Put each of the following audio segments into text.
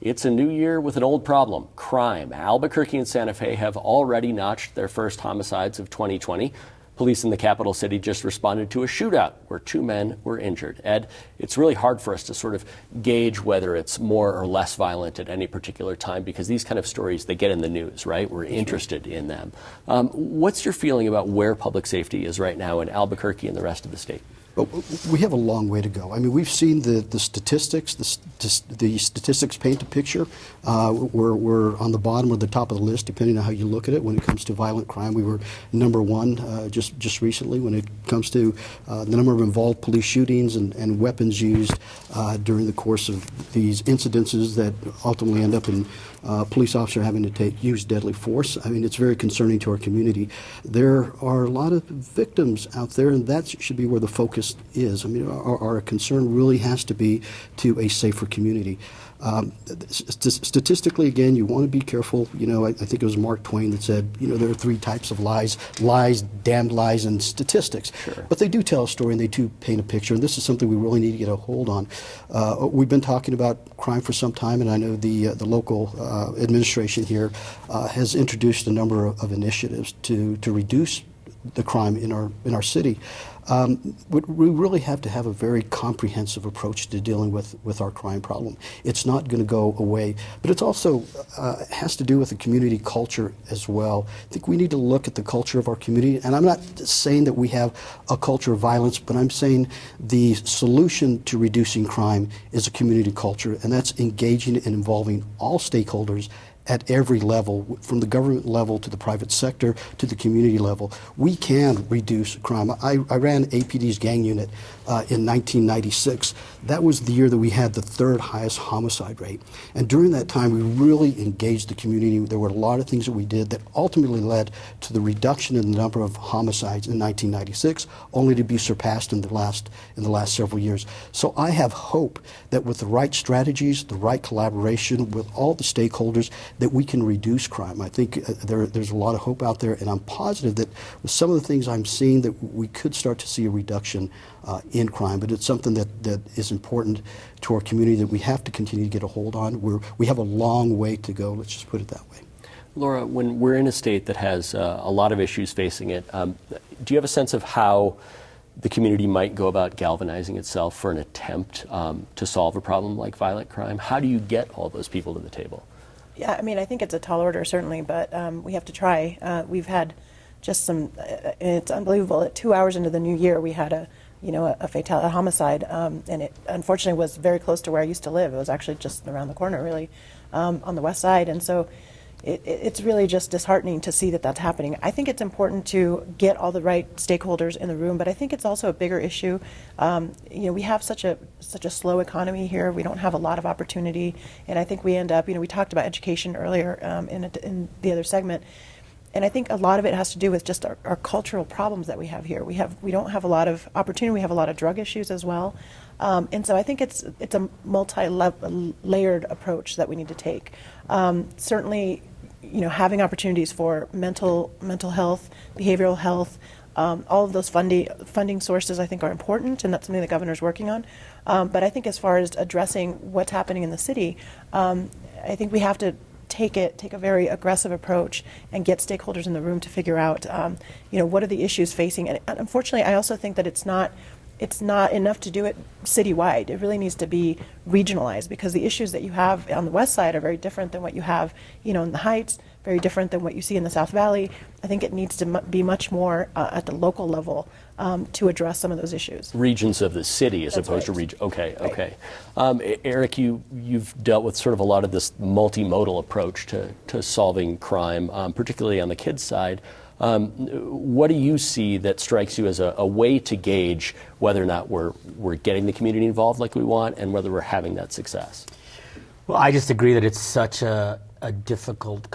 It's a new year with an old problem, crime. Albuquerque and Santa Fe have already notched their first homicides of 2020. Police in the capital city just responded to a shootout where 2 men were injured. Ed, it's really hard for us to sort of gauge whether it's more or less violent at any particular time because these kind of stories, they get in the news, right? We're interested in them. What's your feeling about where public safety is right now in Albuquerque and the rest of the state? But we have a long way to go. I mean, we've seen the statistics. The statistics paint a picture. We're on the bottom or the top of the list, depending on how you look at it. When it comes to violent crime, we were #1 just recently. When it comes to the number of involved police shootings and weapons used during the course of these incidences that ultimately end up in police officer having to use deadly force. I mean, it's very concerning to our community. There are a lot of victims out there, and that should be where the focus is. I mean, our concern really has to be to a safer community. Statistically, again, you want to be careful. You know, I think it was Mark Twain that said, you know, there are 3 types of lies: damned lies, and statistics. Sure. But they do tell a story and they do paint a picture, and this is something we really need to get a hold on. We've been talking about crime for some time, and I know the local administration here has introduced a number of initiatives to reduce the crime in our city. We really have to have a very comprehensive approach to dealing with our crime problem. It's not going to go away, but it also has to do with the community culture as well. I think we need to look at the culture of our community, and I'm not saying that we have a culture of violence, but I'm saying the solution to reducing crime is a community culture, and that's engaging and involving all stakeholders at every level, from the government level to the private sector to the community level. We can reduce crime. I ran APD's gang unit in 1996. That was the year that we had the 3rd highest homicide rate. And during that time, we really engaged the community. There were a lot of things that we did that ultimately led to the reduction in the number of homicides in 1996, only to be surpassed in the last several years. So I have hope that with the right strategies, the right collaboration with all the stakeholders, that we can reduce crime. I think there's a lot of hope out there, and I'm positive that with some of the things I'm seeing that we could start to see a reduction in crime, but it's something that is important to our community that we have to continue to get a hold on. We have a long way to go, let's just put it that way. Laura, when we're in a state that has a lot of issues facing it, do you have a sense of how the community might go about galvanizing itself for an attempt to solve a problem like violent crime? How do you get all those people to the table? Yeah, I mean, I think it's a tall order, certainly, but we have to try. We've had just some, it's unbelievable, at 2 hours into the new year, we had a homicide, and it unfortunately was very close to where I used to live. It was actually just around the corner, really, on the west side, and so it's really just disheartening to see that that's happening. I think it's important to get all the right stakeholders in the room, but I think it's also a bigger issue. We have such a slow economy here. We don't have a lot of opportunity, and I think we end up, we talked about education earlier in the other segment, and I think a lot of it has to do with just our cultural problems that we have here. We don't have a lot of opportunity. We have a lot of drug issues as well, and so I think it's a multi-layered approach that we need to take. Certainly, having opportunities for mental health, behavioral health, all of those funding sources I think are important, and that's something the governor's working on. But I think as far as addressing what's happening in the city, I think we have to take a very aggressive approach and get stakeholders in the room to figure out, what are the issues facing. And unfortunately, I also think that it's not enough to do it citywide. It really needs to be regionalized, because the issues that you have on the west side are very different than what you have, in the Heights, very different than what you see in the South Valley. I think it needs to be much more at the local level to address some of those issues. Regions of the city as opposed to region. Okay, right. Okay. Eric, you've dealt with sort of a lot of this multimodal approach to solving crime, particularly on the kids' side. What do you see that strikes you as a way to gauge whether or not we're getting the community involved like we want, and whether we're having that success? Well, I just agree that it's such a difficult,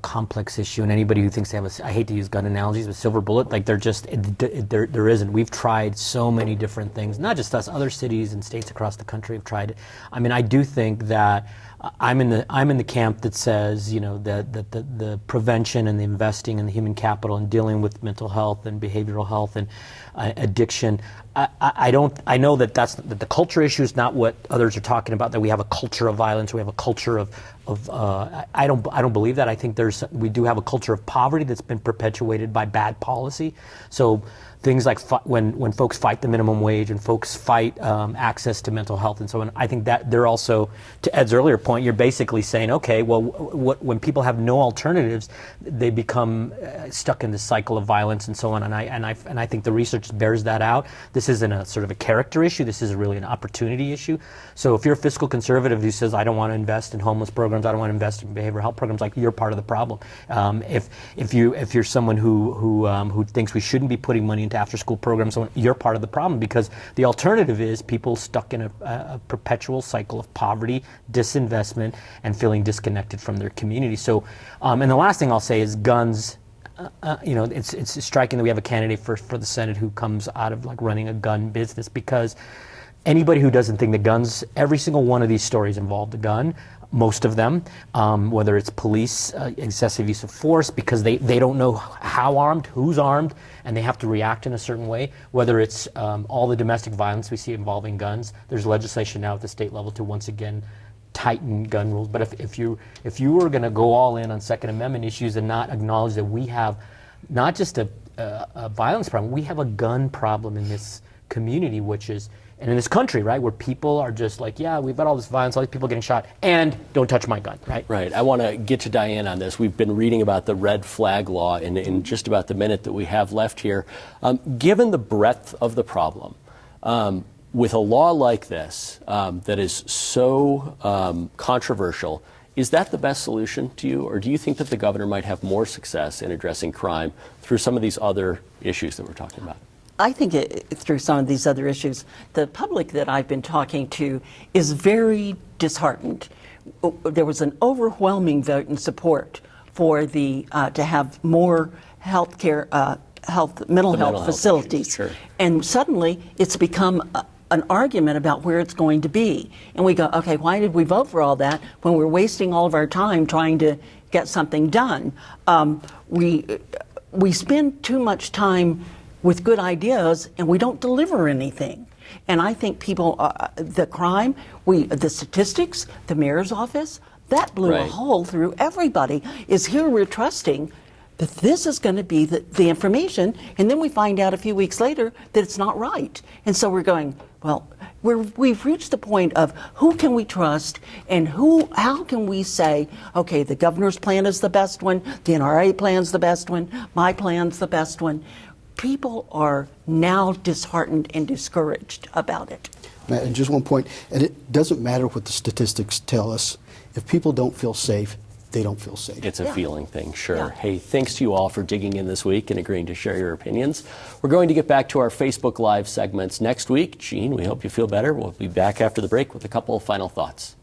complex issue, and anybody who thinks they have I hate to use gun analogies, but silver bullet, like there isn't. We've tried so many different things, not just us, other cities and states across the country have tried it. I mean, I do think that I'm in the camp that says, that the prevention and the investing in the human capital and dealing with mental health and behavioral health and addiction. I know that that the culture issue is not what others are talking about, that we have a culture of violence, we have a culture of I don't believe that. I think we do have a culture of poverty that's been perpetuated by bad policy. So things like when folks fight the minimum wage and folks fight access to mental health and so on, I think that they're also, to Ed's earlier point, you're basically saying, okay, well, when people have no alternatives, they become stuck in this cycle of violence and so on. And I think the research bears that out. This isn't a sort of a character issue. This is really an opportunity issue. So if you're a fiscal conservative who says, I don't want to invest in homeless programs, I don't want to invest in behavioral health programs, like, you're part of the problem. If you're someone who thinks we shouldn't be putting money into after-school programs, you're part of the problem, because the alternative is people stuck in a perpetual cycle of poverty, disinvestment, and feeling disconnected from their community. So, and the last thing I'll say is guns. It's striking that we have a candidate for the Senate who comes out of like running a gun business, because anybody who doesn't think that guns, every single one of these stories involved a gun. Most of them, whether it's police excessive use of force because they don't know how armed, who's armed, and they have to react in a certain way, whether it's all the domestic violence we see involving guns. There's legislation now at the state level to once again tighten gun rules. But if you were going to go all in on Second Amendment issues and not acknowledge that we have not just a violence problem, we have a gun problem in this community, and in this country, right, where people are just like, yeah, we've got all this violence, all these people getting shot, and don't touch my gun, right? Right. I want to get to Diane on this. We've been reading about the red flag law in just about the minute that we have left here. Given the breadth of the problem, with a law like this that is so controversial, is that the best solution to you, or do you think that the governor might have more success in addressing crime through some of these other issues that we're talking about? I think through some of these other issues, the public that I've been talking to is very disheartened. There was an overwhelming vote in support for to have more mental health facilities. Sure. And suddenly it's become an argument about where it's going to be. And we go, okay, why did we vote for all that when we're wasting all of our time trying to get something done? We spend too much time with good ideas, and we don't deliver anything. And I think people, the crime, the statistics, the mayor's office, that blew a hole through everybody. Is here we're trusting that this is going to be the information, and then we find out a few weeks later that it's not right. And so we're going, well, we've reached the point of who can we trust, and how can we say, okay, the governor's plan is the best one, the NRA plan's the best one, my plan's the best one. People are now disheartened and discouraged about it. And just one point, and it doesn't matter what the statistics tell us. If people don't feel safe, they don't feel safe. It's a feeling thing, sure. Yeah. Hey, thanks to you all for digging in this week and agreeing to share your opinions. We're going to get back to our Facebook Live segments next week. Gene, we hope you feel better. We'll be back after the break with a couple of final thoughts.